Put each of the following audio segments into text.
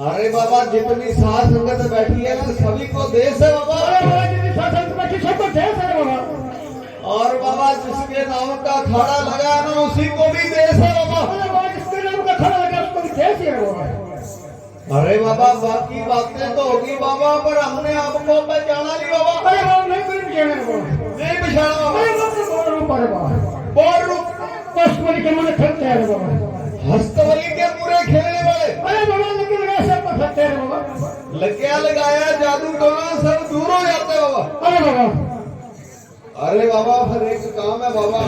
अरे बाबा जितनी साथ संगत बैठी है ना सभी को देश है बाबा। जितनी साथ संगत बैठी सबको देश है बाबा। और बाबा जिसके नाम का अखाड़ा लगा ना उसी को भी देश है बाबा। जिसके नाम का अखाड़ा लगा उसको भी देश ही है बाबा। अरे बाबा बाकी बातें तो होगी बाबा पर हमने आपको पहचाना नहीं बाबा। अरे बाबा नहीं कोई पहचाना बाबा। नहीं पहचाना बाबा। अरे बाबा बोल रूप है बाबा। बोल रूप हस्तवली के मन खेलते हैं बाबा। हस्तवली के पूरे खेलने वाले। अरे बाबा लेकिन सब खेलते हैं बाबा। लग्या लगाया जादू टोना सब दूर हो जाते बाबा। अरे बाबा अरे बाबा फिर एक काम है बाबा।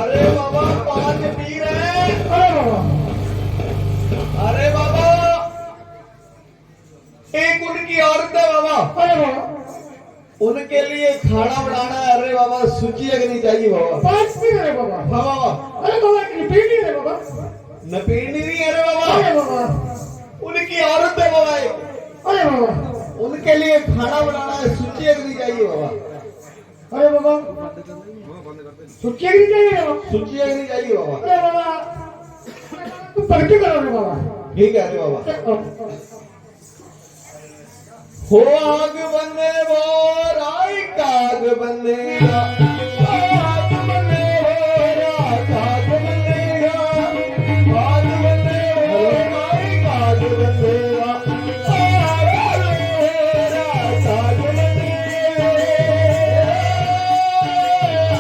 अरे बाबा 5 पीर हैं। अरे बाबा अरे बाबा एक उनकी औरत है बाबा। अरे बाबा उनके लिए खाना बनाना है। अरे बाबा सूची लगनी चाहिए बाबा। 5 पीर है बाबा। हाँ बाबा। अरे बाबा पीढ़ी है बाबा। नपीनी नहीं है। अरे बाबा अरे बाबा उनकी औरत है बाबा। अरे बाबा उनके लिए खाना बनाना है। सूची लगनी चाहिए बाबा। अरे बाबा सूची नहीं चाहिए बाबा। सूची लगनी चाहिए बाबा। अरे बाबा तू पलटी करो रे बाबा। ठीक है अरे बाबा। हो आग बने वो राय काग बने आग बने वो राय काग बने आग बने वो राय काग बने आग बने राय काग बने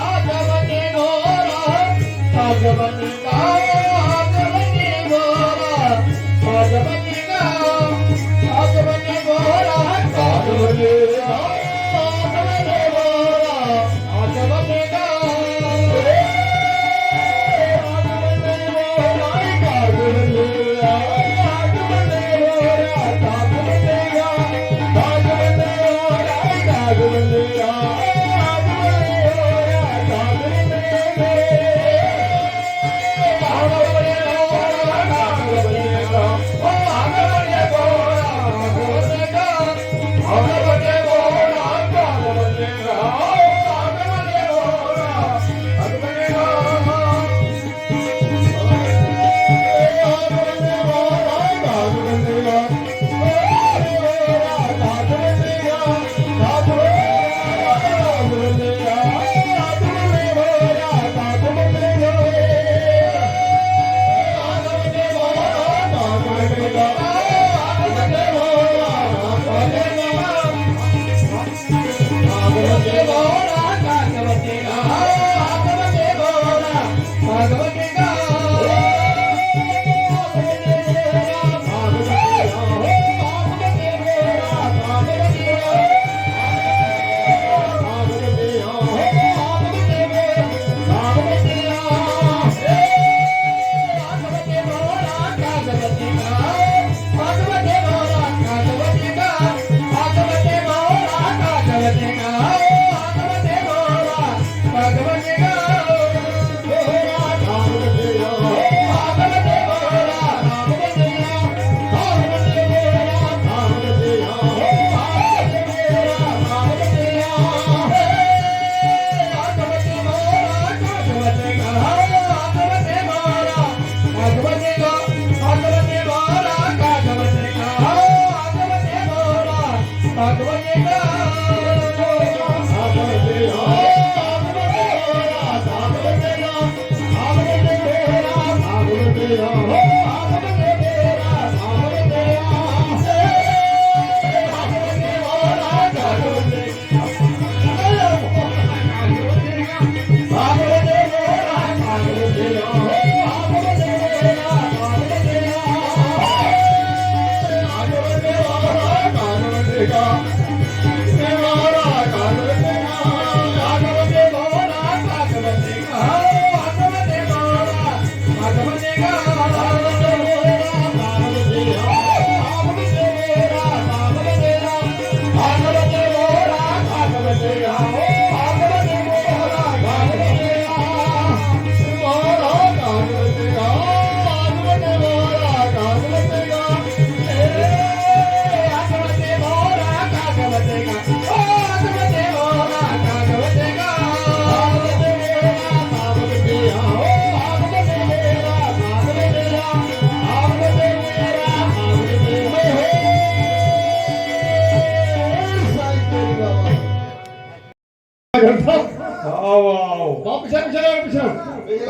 आग बने गोरा आग बने आग बने गोरा आग बने आग बने गोरा आग बने गोरा आग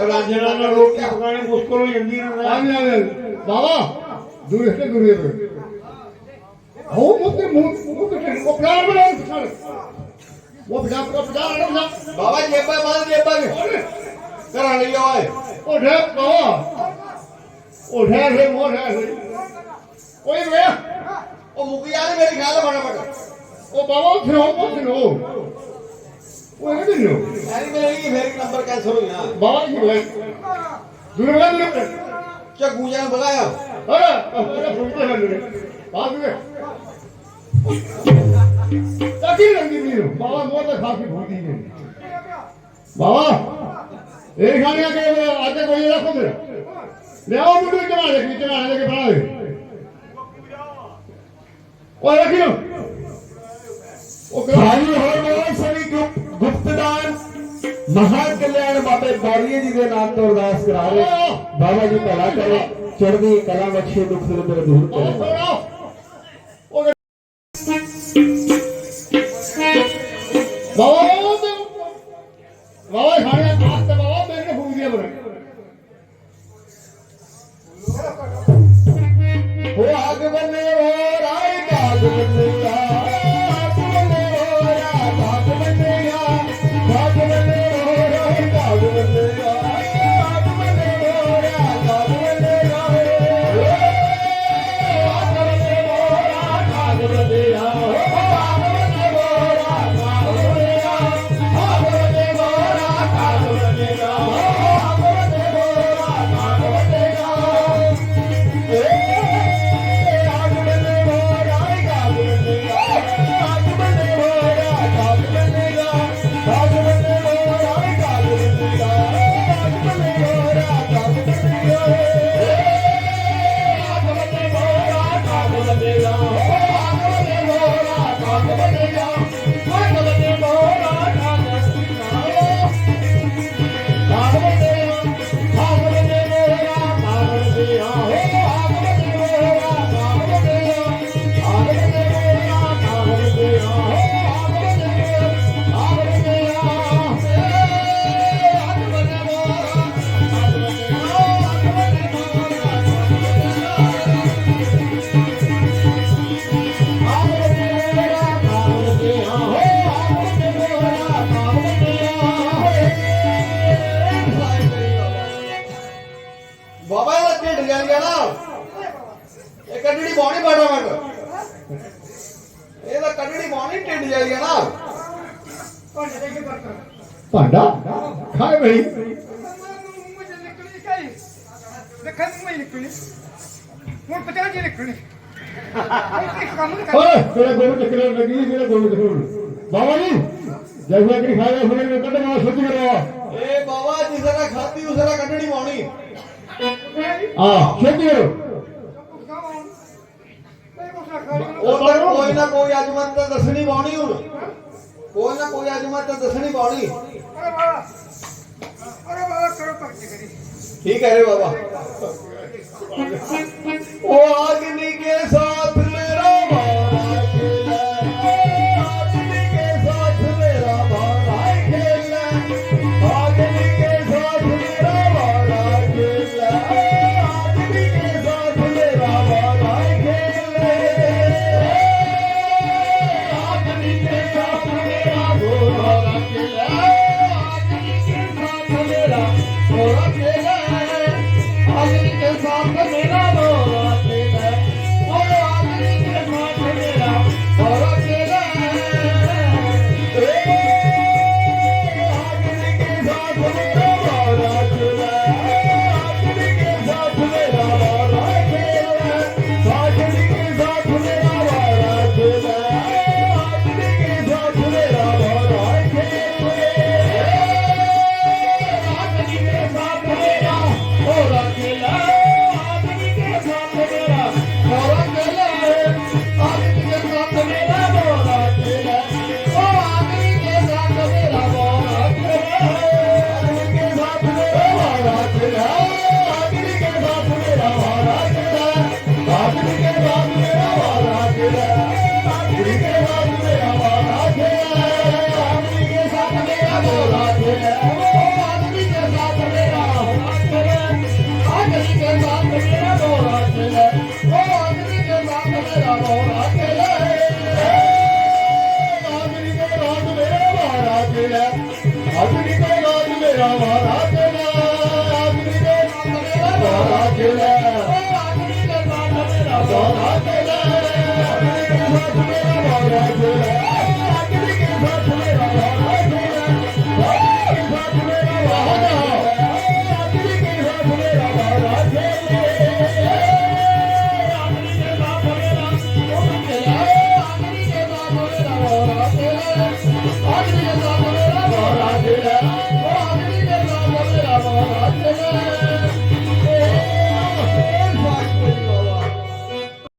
ਰਾਜਨਾ ਰੋਟੀ ਪਕਾਣੀ ਮੁਸ਼ਕਲ ਹੋ ਜਾਂਦੀ ਹੈ ਬਾਬਾ ਦੂਰ ਹੈ ਦੂਰ ਹੈ ਉਹ ਮੁੱਤੇ ਮੂੰਹ ਤੇ ਉਹ ਪਿਆਰ ਬਣਾ ਉਹ ਪਿਆਰ ਬਾਬਾ ਜੇਬਾਂ ਬੰਦ ਜੇਬਾਂ ਘਰਾਂ ਲਈ ਓਏ ਉਹ ਢੇਪ ਬਾਬਾ ਉਹ ਢੇਪ ਹੈ ਮੋਰ ਹੈ ਓਏ ਵੇ ਉਹ ਮੁਕੀ ਯਾਰ ਮੇਰੀ ਗੱਲ ਬਣਾ ਬਣਾ ਉਹ ਬਾਬਾ ਥਿਓ ਉਹ ਇਹ ਨਹੀਂ ਐਨੀ ਮੇਰੀ ਫੇਰ ਨੰਬਰ ਕੈਂਸਲ ਹੋ ਗਿਆ ਬਾਬਾ ਜੀ ਹੋਏ ਦੂਰ ਹੈ ਝੱਗੂ ਜਾਂ ਬਗਾਇਆ ਅਰੇ ਫੁੱਟਦੇ ਹਨ ਬਾਅਦ ਵਿੱਚ ਤਾਕੀ ਲੰਗੀ ਨਹੀਂ ਬਾਬਾ ਮੋਰ ਦਾ ਖਾਸੀ ਫੁੱਟੀ ਨੇ ਬਾਬਾ ਇਹ ਖਾਣਿਆ ਕਿ ਆਤੇ ਕੋਈ ਰੱਖੋ ਤੇ ਲਿਆਓ ਮੁੰਡੇ ਚੜਾ ਦੇ ਕਿ ਚੜਾ ਦੇ ਕੇ ਬਣਾ ਦੇ ਉਹ ਰੱਖਿਓ ਉਹ भाई हरमोहन सभी गुप्तदान महाकल्याण बाबे गौरीय जी के नाम तो अरदास करा रहे बाबा जी भला करे चढ़दी कला बख्शे दुख दर्द दूर करे बाबा खाने आस्ते बाबा मेरे फूक दिया बड़े हो आग बने हो राय काग बने ਬਾਬਾ ਇਹਦਾ ਢਿੱਡ ਜਲ ਗਿਆ ਨਾ ਇਹ ਕੱਢਣੀ ਪਾਉਣੀ ਫਟਾਫਟ ਇਹਦਾ ਕੱਢਣੀ ਪਾਉਣੀ ਢਿੱਡ ਜਲ ਗਿਆ ਨਾ ਭਾਂਡਾ ਖਾਏ ਬਈ ਹੁਣ ਪਤਾ ਜੀ ਨਿਕਲਣੀ ਓਏ ਤੇਰੇ ਗੋਲ ਚੱਕਰ ਲੱਗੀ ਤੇਰੇ ਗੋਲ ਚੱਕਰ ਬਾਬਾ ਜੀ ਜੈਸਾ ਕਿ ਖਾਇਆ ਹੁਣੇ ਨੇ ਕੱਢ ਮਾਰ ਸੱਚ ਕਰਵਾ ਇਹ ਬਾਬਾ ਜਿਸ ਦਾ ਖਾਤੀ ਉਸ ਦਾ ਕੱਢਣੀ ਪਾਉਣੀ ਆ ਛੇਤੀ ਕਰੋ ਉਹ ਤਾਂ ਕੋਈ ਨਾ ਕੋਈ ਅਜਮਤ ਤਾਂ ਦੱਸਣੀ ਪਾਉਣੀ ਹੁਣ ਕੋਈ ਨਾ ਕੋਈ ਅਜਮਤ ਤਾਂ ਦੱਸਣੀ ਪਾਉਣੀ ਅਰੇ ਬਾਬਾ ਕਰੋ ਭਗਤੀ ਕਰੀ ਠੀਕ ਹੈ ਰੇ ਬਾਬਾ ਉਹ ਆਗ ਨਹੀਂ ਕੇ ਸਾ